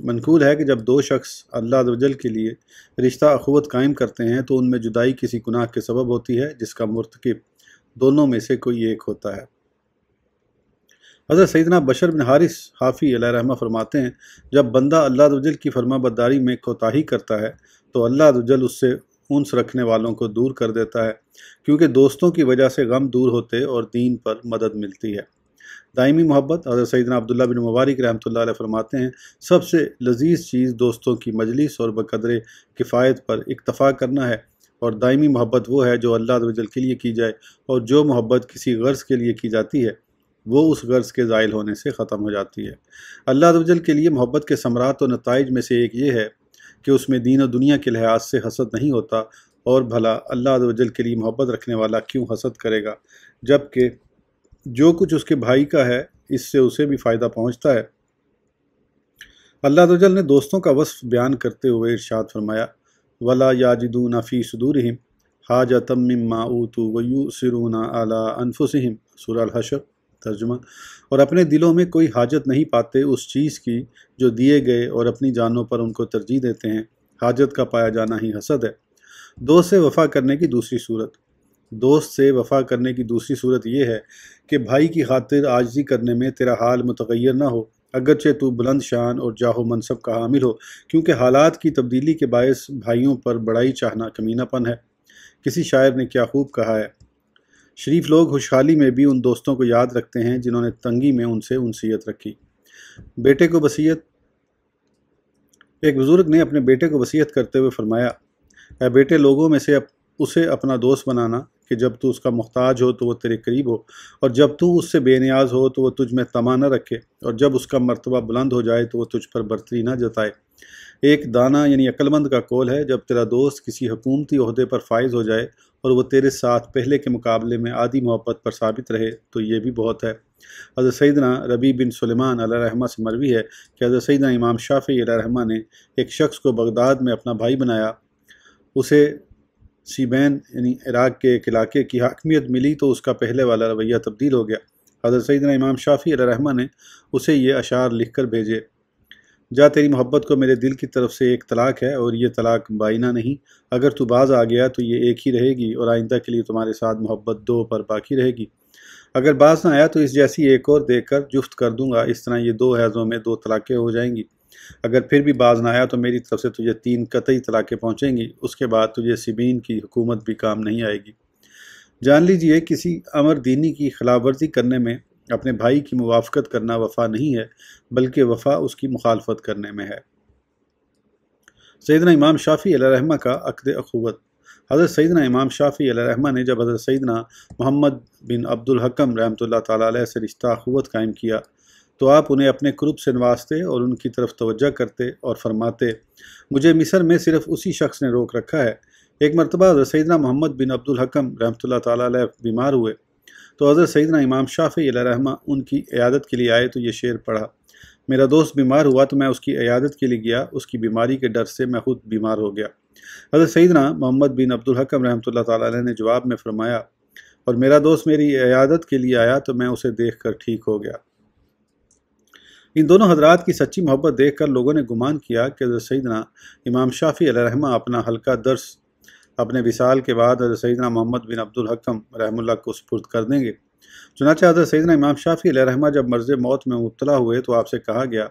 منقول ہے کہ جب دو شخص اللہ عز و جل کے لیے رشتہ اخوت قائم کرتے ہیں تو ان میں جدائی کسی گناہ کے سبب ہوتی ہے جس کا مرتکب دونوں میں سے کوئی ایک ہوتا ہے۔ حضرت سیدنا بشر بن حارث حافی علیہ رحمہ فرماتے ہیں، جب بندہ اللہ عز و جل کی فرما برداری میں کوتاہی کرتا ہے تو اللہ عز و جل اس سے انس رکھنے والوں کو دور کر دیتا ہے، کیونکہ دوستوں کی وجہ سے غم دور ہوتے اور دین پر مدد ملتی ہے۔ دائمی محبت۔ حضرت سیدنا عبداللہ بن مبارک رحمۃ اللہ علیہ فرماتے ہیں، سب سے لذیذ چیز دوستوں کی مجلس اور بقدر کفایت پر اکتفا کرنا ہے، اور دائمی محبت وہ ہے جو اللہ عز و جل کے لیے کی جائے، اور جو محبت کسی غرض کے لیے کی جاتی ہے وہ اس غرض کے زائل ہونے سے ختم ہو جاتی ہے۔ اللہ عز و جل کے لیے محبت کے ثمرات و نتائج میں سے ایک یہ ہے کہ اس میں دین و دنیا کے لحاظ سے حسد نہیں ہوتا، اور بھلا اللہ عز و جل کے لیے محبت رکھنے والا کیوں حسد کرے گا، جبکہ جو کچھ اس کے بھائی کا ہے اس سے اسے بھی فائدہ پہنچتا ہے۔ اللہ عز و جل نے دوستوں کا وصف بیان کرتے ہوئے ارشاد فرمایا، وَلَا يَجِدُونَ فِي صُدُورِهِمْ حَاجَةً مِّمَّا أُوتُوا وَيُؤْثِرُونَ عَلَىٰ أَنفُسِهِمْ سورہ الحشر۔ ترجمہ، اور اپنے دلوں میں کوئی حاجت نہیں پاتے اس چیز کی جو دیے گئے، اور اپنی جانوں پر ان کو ترجیح دیتے ہیں۔ حاجت کا پایا جانا ہی حسد ہے۔ دوست سے وفا کرنے کی دوسری صورت۔ دوست سے وفا کرنے کی دوسری صورت یہ ہے کہ بھائی کی خاطر عاجزی کرنے میں تیرا حال متغیر نہ ہو، اگرچہ تو بلند شان اور جاہ و منصب کا حامل ہو، کیونکہ حالات کی تبدیلی کے باعث بھائیوں پر بڑائی چاہنا کمینہ پن ہے۔ کسی شاعر نے کیا خوب کہا ہے، شریف لوگ خوشحالی میں بھی ان دوستوں کو یاد رکھتے ہیں جنہوں نے تنگی میں ان سے انسیت رکھی۔ بیٹے کو وصیت۔ ایک بزرگ نے اپنے بیٹے کو وصیت کرتے ہوئے فرمایا، اے بیٹے، لوگوں میں سے اسے اپنا دوست بنانا کہ جب تو اس کا محتاج ہو تو وہ تیرے قریب ہو، اور جب تو اس سے بے نیاز ہو تو وہ تجھ میں طمع نہ رکھے، اور جب اس کا مرتبہ بلند ہو جائے تو وہ تجھ پر برتری نہ جتائے۔ ایک دانا یعنی عقلمند کا قول ہے، جب تیرا دوست کسی حکومتی عہدے پر فائز ہو جائے اور وہ تیرے ساتھ پہلے کے مقابلے میں آدھی محبت پر ثابت رہے تو یہ بھی بہت ہے۔ حضرت سیدنا ربیع بن سلیمان علیہ رحمہ سے مروی ہے کہ حضرت سیدنا امام شافعی علیہ رحمہ نے ایک شخص کو بغداد میں اپنا بھائی بنایا۔ اسے سیبین یعنی عراق کے ایک علاقے کی حاکمیت ملی تو اس کا پہلے والا رویہ تبدیل ہو گیا۔ حضرت سیدنا امام شافعی علیہ رحمہ نے اسے یہ اشعار لکھ کر بھیجے، جا تیری محبت کو میرے دل کی طرف سے ایک طلاق ہے، اور یہ طلاق بائنہ نہیں، اگر تو باز آ گیا تو یہ ایک ہی رہے گی، اور آئندہ کے لیے تمہارے ساتھ محبت دو پر باقی رہے گی، اگر باز نہ آیا تو اس جیسی ایک اور دے کر جفت کر دوں گا، اس طرح یہ 2 حیضوں میں 2 طلاقیں ہو جائیں گی، اگر پھر بھی باز نہ آیا تو میری طرف سے تجھے 3 قطعی طلاقیں پہنچیں گی، اس کے بعد تجھے سیبین کی حکومت بھی کام نہیں آئے گی۔ جان لیجئے کسی امر دینی کی خلاف ورزی کرنے میں اپنے بھائی کی موافقت کرنا وفا نہیں ہے، بلکہ وفا اس کی مخالفت کرنے میں ہے۔ سیدنا امام شافعی علیہ رحمہ کا عقد اخوت۔ حضرت سیدنا امام شافعی علیہ رحمہ نے جب حضرت سیدنا محمد بن عبد الحکم رحمۃ اللہ تعالیٰ علیہ سے رشتہ اخوت قائم کیا تو آپ انہیں اپنے قرب سے نوازتے اور ان کی طرف توجہ کرتے اور فرماتے، مجھے مصر میں صرف اسی شخص نے روک رکھا ہے۔ ایک مرتبہ حضرت سیدنا محمد بن عبد الحکم رحمۃ اللہ تعالیٰ علیہ بیمار ہوئے تو حضرت سیدنا امام شافعی علیہ رحمہ ان کی عیادت کے لیے آئے تو یہ شعر پڑھا، میرا دوست بیمار ہوا تو میں اس کی عیادت کے لیے گیا، اس کی بیماری کے ڈر سے میں خود بیمار ہو گیا۔ حضرت سیدنا محمد بن عبد الحکم رحمۃ اللہ تعالیٰ علیہ نے جواب میں فرمایا، اور میرا دوست میری عیادت کے لیے آیا تو میں اسے دیکھ کر ٹھیک ہو گیا۔ ان دونوں حضرات کی سچی محبت دیکھ کر لوگوں نے گمان کیا کہ حضرت سیدنا امام شافعی علیہ رحمہ اپنا حلقہ درس اپنے وصال کے بعد حضرت سیدنا محمد بن عبد الحکم رحمہ اللہ کو سپرد کر دیں گے۔ چنانچہ حضرت سیدنا امام شافعی علیہ رحمہ جب مرض موت میں مبتلا ہوئے تو آپ سے کہا گیا،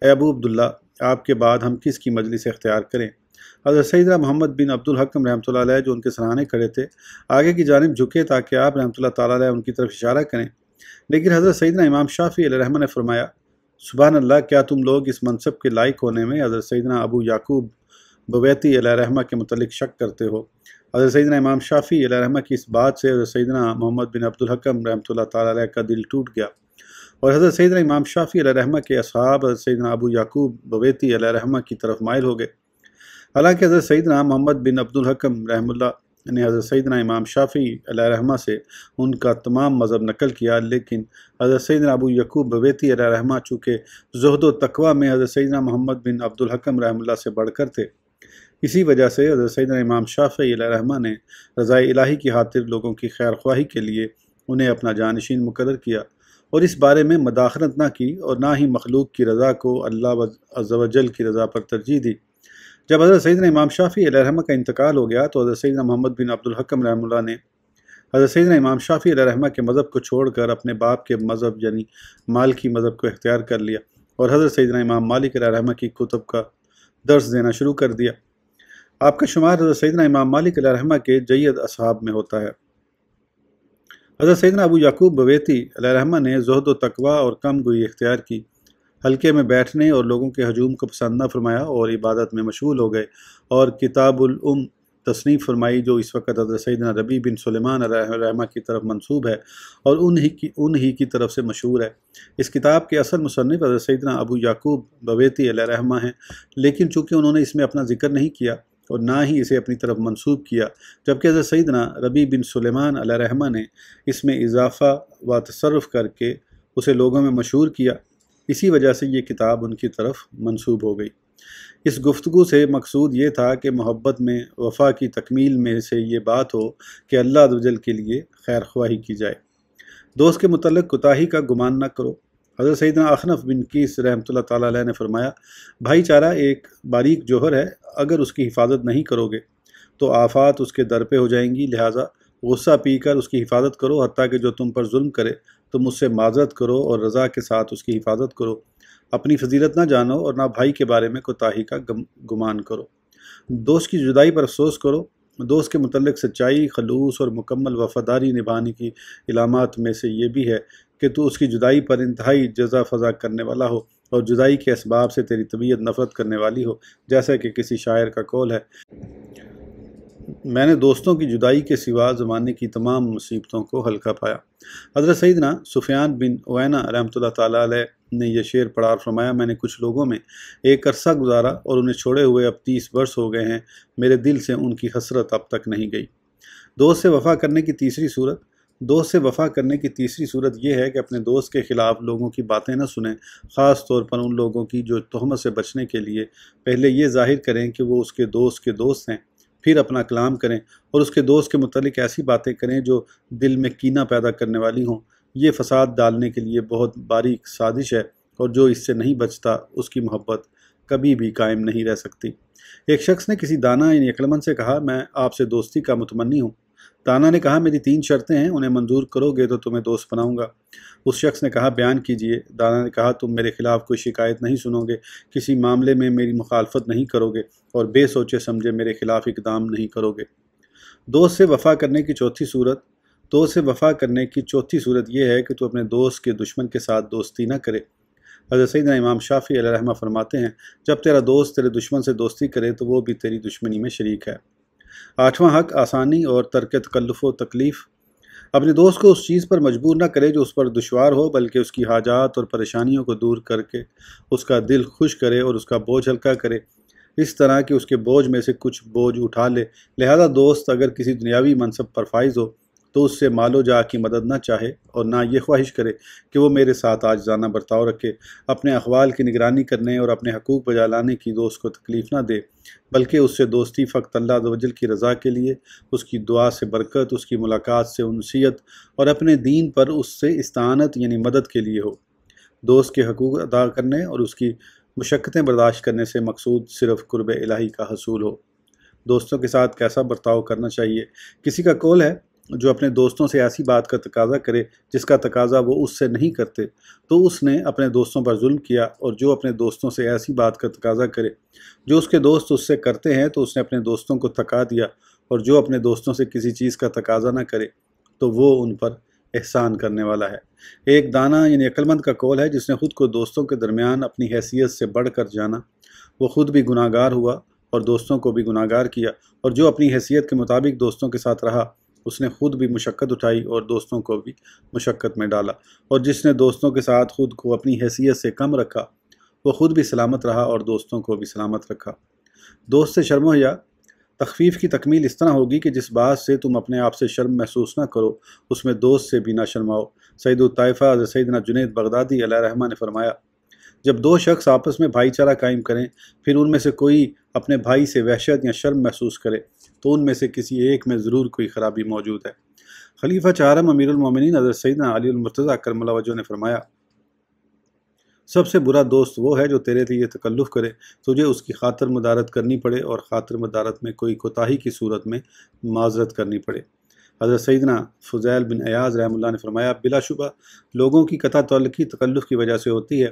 اے ابو عبداللہ، آپ کے بعد ہم کس کی مجلس اختیار کریں؟ حضرت سیدنا محمد بن عبد الحکم رحمۃ اللہ علیہ جو ان کے سرانے کھڑے تھے آگے کی جانب جھکے تاکہ آپ رحمۃ اللہ تعالیٰ علیہ ان کی طرف اشارہ کریں، لیکن حضرت سیدنا امام شافعی علیہ رحمہ نے فرمایا، سبحان اللہ، کیا تم لوگ اس منصب کے لائق ہونے میں حضرت سیدنا ابو یعقوب بویتی علیہ رحمہ کے متعلق شک کرتے ہو؟ حضرت سیدنا امام شافعی علیہ رحمہ کی اس بات سے حضرت سیدنا محمد بن عبد الحکم رحمۃ اللہ تعالیٰ علیہ کا دل ٹوٹ گیا، اور حضرت سیدنا امام شافعی علیہ رحمہ کے اصحاب حضرت سیدنا ابو یعقوب بویتی علیہ رحمہ کی طرف مائل ہو گئے۔ حالانکہ حضرت سیدنا محمد بن عبد الحکم رحمہ اللہ نے حضرت سیدنا امام شافعی علیہ رحمہ سے ان کا تمام مذہب نقل کیا، لیکن حضرت سیدنا ابو یعقوب بویتی علیہ رحمہ چونکہ زہد و تقوی میں حضرت سیدنا محمد بن عبد الحکم رحمہ اللہ سے بڑھ کر تھے، اسی وجہ سے حضرت سیدنا امام شافعی علیہ رحمہ نے رضائے الہی کی خاطر لوگوں کی خیر خواہی کے لیے انہیں اپنا جانشین مقرر کیا، اور اس بارے میں مداخلت نہ کی اور نہ ہی مخلوق کی رضا کو اللہ عز و جل کی رضا پر ترجیح دی۔ جب حضرت سیدنا امام شافعی علیہ رحمہ کا انتقال ہو گیا تو حضرت سیدنا محمد بن عبد الحکم رحمہ اللہ نے حضرت سیدنا امام شافعی علیہ رحمہ کے مذہب کو چھوڑ کر اپنے باپ کے مذہب یعنی مالکی مذہب کو اختیار کر لیا اور حضرت سیدنا امام مالک علیہ رحمہ کی کتب کا درس دینا شروع کر دیا۔ آپ کا شمار حضرت سیدنا امام مالک علیہ رحمہ کے جید اصحاب میں ہوتا ہے۔ حضرت سیدنا ابو یعقوب بویتی علیہ رحمہ نے زہد و تقوی اور کم گوئی اختیار کی، حلقے میں بیٹھنے اور لوگوں کے ہجوم کو پسند نہ فرمایا اور عبادت میں مشغول ہو گئے، اور کتاب الام تصنیف فرمائی جو اس وقت حضرت سیدنا ربیع بن سلیمان علیہ رحمہ کی طرف منسوب ہے اور انہی کی طرف سے مشہور ہے۔ اس کتاب کے اصل مصنف حضرت سیدنا ابو یعقوب بویتی علیہ رحمہ ہیں، لیکن چونکہ انہوں نے اس میں اپنا ذکر نہیں کیا اور نہ ہی اسے اپنی طرف منسوب کیا، جبکہ حضرت سیدنا ربیع بن سلیمان علیہ رحمہ نے اس میں اضافہ و تصرف کر کے اسے لوگوں میں مشہور کیا، اسی وجہ سے یہ کتاب ان کی طرف منسوب ہو گئی۔ اس گفتگو سے مقصود یہ تھا کہ محبت میں وفا کی تکمیل میں سے یہ بات ہو کہ اللہ عز و جل کے لیے خیر خواہی کی جائے۔ دوست کے متعلق کوتاہی کا گمان نہ کرو۔ حضرت سیدنا اخنف بن قیس رحمۃ اللہ تعالیٰ علیہ نے فرمایا، بھائی چارہ ایک باریک جوہر ہے، اگر اس کی حفاظت نہیں کرو گے تو آفات اس کے در پہ ہو جائیں گی، لہٰذا غصہ پی کر اس کی حفاظت کرو، حتیٰ کہ جو تم پر ظلم کرے تم اس سے معذرت کرو اور رضا کے ساتھ اس کی حفاظت کرو۔ اپنی فضیلت نہ جانو اور نہ بھائی کے بارے میں کوتاہی کا گمان کرو۔ دوست کی جدائی پر افسوس کرو۔ دوست کے متعلق سچائی، خلوص اور مکمل وفاداری نبھانے کی علامات میں سے یہ بھی ہے کہ تو اس کی جدائی پر انتہائی جزا فضا کرنے والا ہو اور جدائی کے اسباب سے تیری طبیعت نفرت کرنے والی ہو، جیسا کہ کسی شاعر کا قول ہے، میں نے دوستوں کی جدائی کے سوا زمانے کی تمام مصیبتوں کو ہلکا پایا۔ حضرت سیدنا سفیان بن عیینہ رحمۃ اللہ تعالیٰ علیہ نے یہ شعر پڑھا اور فرمایا، میں نے کچھ لوگوں میں ایک عرصہ گزارا اور انہیں چھوڑے ہوئے اب 30 برس ہو گئے ہیں، میرے دل سے ان کی حسرت اب تک نہیں گئی۔ دوست سے وفا کرنے کی تیسری صورت یہ ہے کہ اپنے دوست کے خلاف لوگوں کی باتیں نہ سنیں، خاص طور پر ان لوگوں کی جو تہمت سے بچنے کے لیے پہلے یہ ظاہر کریں کہ وہ اس کے دوست ہیں، پھر اپنا کلام کریں اور اس کے دوست کے متعلق ایسی باتیں کریں جو دل میں کینہ پیدا کرنے والی ہوں۔ یہ فساد ڈالنے کے لیے بہت باریک سازش ہے اور جو اس سے نہیں بچتا اس کی محبت کبھی بھی قائم نہیں رہ سکتی۔ ایک شخص نے کسی دانا یعنی عقلمند سے کہا، میں آپ سے دوستی کا متمنی ہوں۔ دانا نے کہا، میری 3 شرطیں ہیں، انہیں منظور کرو گے تو تمہیں دوست بناؤں گا۔ اس شخص نے کہا، بیان کیجئے۔ دانا نے کہا، تم میرے خلاف کوئی شکایت نہیں سنو گے، کسی معاملے میں میری مخالفت نہیں کرو گے اور بے سوچے سمجھے میرے خلاف اقدام نہیں کرو گے۔ دوست سے وفا کرنے کی چوتھی صورت یہ ہے کہ تو اپنے دوست کے دشمن کے ساتھ دوستی نہ کرے۔ حضرت سیدنا امام شافعی علیہ رحمہ فرماتے ہیں، جب تیرا دوست تیرے دشمن سے دوستی کرے تو وہ بھی تیری دشمنی میں شریک ہے۔ 8واں حق آسانی اور ترک تکلف و تکلیف۔ اپنے دوست کو اس چیز پر مجبور نہ کرے جو اس پر دشوار ہو، بلکہ اس کی حاجات اور پریشانیوں کو دور کر کے اس کا دل خوش کرے اور اس کا بوجھ ہلکا کرے، اس طرح کہ اس کے بوجھ میں سے کچھ بوجھ اٹھا لے۔ لہذا دوست اگر کسی دنیاوی منصب پر فائز ہو تو اس سے مال و جاہ کی مدد نہ چاہے اور نہ یہ خواہش کرے کہ وہ میرے ساتھ عاجزانہ برتاؤ رکھے، اپنے احوال کی نگرانی کرنے اور اپنے حقوق بجا لانے کی دوست کو تکلیف نہ دے، بلکہ اس سے دوستی فقط اللہ عز و جل کی رضا کے لیے، اس کی دعا سے برکت، اس کی ملاقات سے انسیت اور اپنے دین پر اس سے استعانت یعنی مدد کے لیے ہو۔ دوست کے حقوق ادا کرنے اور اس کی مشقتیں برداشت کرنے سے مقصود صرف قرب الہی کا حصول ہو۔ دوستوں کے ساتھ کیسا برتاؤ کرنا چاہیے؟ کسی کا قول ہے، جو اپنے دوستوں سے ایسی بات کا تقاضا کرے جس کا تقاضا وہ اس سے نہیں کرتے تو اس نے اپنے دوستوں پر ظلم کیا، اور جو اپنے دوستوں سے ایسی بات کا تقاضا کرے جو اس کے دوست اس سے کرتے ہیں تو اس نے اپنے دوستوں کو تھکا دیا، اور جو اپنے دوستوں سے کسی چیز کا تقاضا نہ کرے تو وہ ان پر احسان کرنے والا ہے۔ ایک دانا یعنی عقلمند کا قول ہے، جس نے خود کو دوستوں کے درمیان اپنی حیثیت سے بڑھ کر جانا، وہ خود بھی گناہ گار ہوا اور دوستوں کو بھی گناہ گار کیا، اور جو اپنی حیثیت کے مطابق دوستوں کے ساتھ رہا اس نے خود بھی مشقت اٹھائی اور دوستوں کو بھی مشقت میں ڈالا، اور جس نے دوستوں کے ساتھ خود کو اپنی حیثیت سے کم رکھا وہ خود بھی سلامت رہا اور دوستوں کو بھی سلامت رکھا۔ دوست سے شرم و حیا۔ تخفیف کی تکمیل اس طرح ہوگی کہ جس بات سے تم اپنے آپ سے شرم محسوس نہ کرو اس میں دوست سے بھی نہ شرماؤ۔ سید الطائفہ حضرت سیدنا جنید بغدادی علیہ رحمہ نے فرمایا، جب 2 شخص آپس میں بھائی چارہ قائم کریں، پھر ان میں سے کوئی اپنے بھائی سے وحشت یا شرم محسوس کرے تو ان میں سے کسی ایک میں ضرور کوئی خرابی موجود ہے۔ خلیفہ چہارم امیر المومنین حضرت سیدنا علی المرتضیٰ کرم اللہ وجہہ نے فرمایا، سب سے برا دوست وہ ہے جو تیرے لیے تکلف کرے، تجھے اس کی خاطر مدارت کرنی پڑے اور خاطر مدارت میں کوئی کوتاہی کی صورت میں معذرت کرنی پڑے۔ حضرت سیدنا فضیل بن عیاض رحمہ اللہ نے فرمایا، بلا شبہ لوگوں کی قطع تعلقی تکلف کی وجہ سے ہوتی ہے۔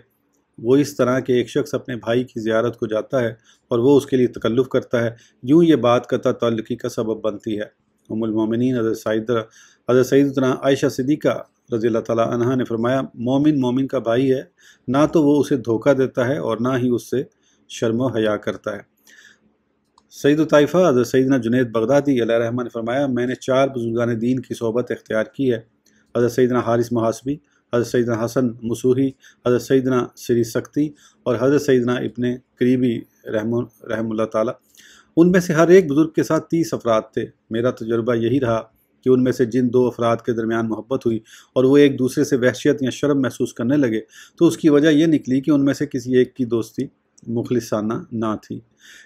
وہ اس طرح کہ ایک شخص اپنے بھائی کی زیارت کو جاتا ہے اور وہ اس کے لیے تکلف کرتا ہے، یوں یہ بات قطع تعلقی کا سبب بنتی ہے۔ ام المومنین حضرت سیدنا عائشہ صدیقہ رضی اللہ تعالیٰ عنہا نے فرمایا، مومن کا بھائی ہے، نہ تو وہ اسے دھوکہ دیتا ہے اور نہ ہی اس سے شرم و حیا کرتا ہے۔ سید الطائفہ حضرت سیدنا جنید بغدادی علیہ رحمہ نے فرمایا، میں نے 4 بزرگان دین کی صحبت اختیار کی ہے، حضرت سیدنا حارث محاسبی، حضرت سیدنا حسن مسوحی، حضرت سیدنا سری سکتی اور حضرت سیدنا ابن قریبی رحم اللہ تعالیٰ۔ ان میں سے ہر ایک بزرگ کے ساتھ 30 افراد تھے۔ میرا تجربہ یہی رہا کہ ان میں سے جن 2 افراد کے درمیان محبت ہوئی اور وہ ایک دوسرے سے وحشیت یا شرم محسوس کرنے لگے تو اس کی وجہ یہ نکلی کہ ان میں سے کسی ایک کی دوستی مخلصانہ نہ تھی۔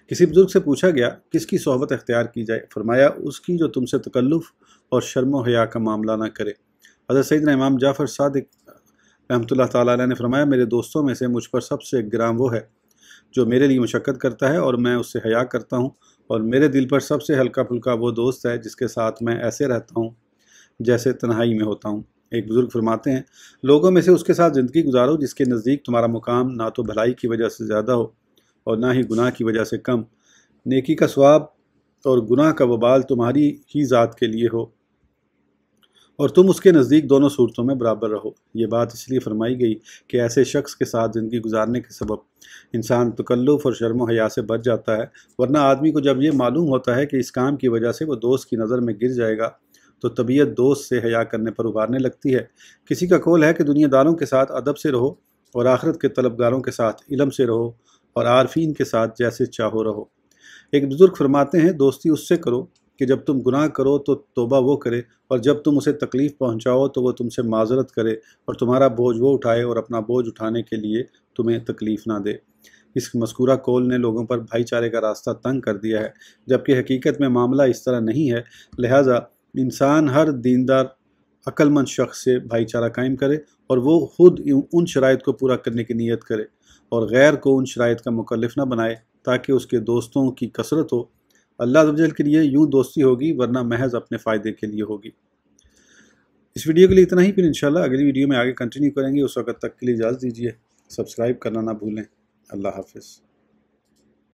کسی بزرگ سے پوچھا گیا، کس کی صحبت اختیار کی جائے؟ فرمایا، اس کی جو تم سے تکلف اور شرم و حیا کا معاملہ نہ کرے۔ حضرت سیدنا امام جعفر صادق رحمۃ اللہ تعالیٰ علیہ نے فرمایا، میرے دوستوں میں سے مجھ پر سب سے گراں وہ ہے جو میرے لیے مشقت کرتا ہے اور میں اس سے حیا کرتا ہوں، اور میرے دل پر سب سے ہلکا پھلکا وہ دوست ہے جس کے ساتھ میں ایسے رہتا ہوں جیسے تنہائی میں ہوتا ہوں۔ ایک بزرگ فرماتے ہیں، لوگوں میں سے اس کے ساتھ زندگی گزارو جس کے نزدیک تمہارا مقام نہ تو بھلائی کی وجہ سے زیادہ ہو اور نہ ہی گناہ کی وجہ سے کم، نیکی کا ثواب اور گناہ کا وبال تمہاری ہی ذات کے لیے ہو اور تم اس کے نزدیک دونوں صورتوں میں برابر رہو۔ یہ بات اس لیے فرمائی گئی کہ ایسے شخص کے ساتھ زندگی گزارنے کے سبب انسان تکلف اور شرم و حیا سے بچ جاتا ہے، ورنہ آدمی کو جب یہ معلوم ہوتا ہے کہ اس کام کی وجہ سے وہ دوست کی نظر میں گر جائے گا تو طبیعت دوست سے حیا کرنے پر ابھارنے لگتی ہے۔ کسی کا قول ہے کہ دنیا داروں کے ساتھ ادب سے رہو اور آخرت کے طلبگاروں کے ساتھ علم سے رہو اور عارفین کے ساتھ جیسے چاہو رہو۔ ایک بزرگ فرماتے ہیں، دوستی اس سے کرو کہ جب تم گناہ کرو تو توبہ وہ کرے، اور جب تم اسے تکلیف پہنچاؤ تو وہ تم سے معذرت کرے اور تمہارا بوجھ وہ اٹھائے اور اپنا بوجھ اٹھانے کے لیے تمہیں تکلیف نہ دے۔ اس مذکورہ قول نے لوگوں پر بھائی چارے کا راستہ تنگ کر دیا ہے، جبکہ حقیقت میں معاملہ اس طرح نہیں ہے۔ لہٰذا انسان ہر دیندار عقل مند شخص سے بھائی چارہ قائم کرے اور وہ خود ان شرائط کو پورا کرنے کی نیت کرے اور غیر کو ان شرائط کا مکلف نہ بنائے تاکہ اس کے دوستوں کی کثرت ہو۔ اللہ عز و جل کے لیے یوں دوستی ہوگی، ورنہ محض اپنے فائدے کے لیے ہوگی۔ اس ویڈیو کے لیے اتنا ہی، پھر انشاءاللہ اگلی ویڈیو میں آگے کنٹینیو کریں گے۔ اس وقت تک کے لیے اجازت دیجیے، سبسکرائب کرنا نہ بھولیں۔ اللہ حافظ۔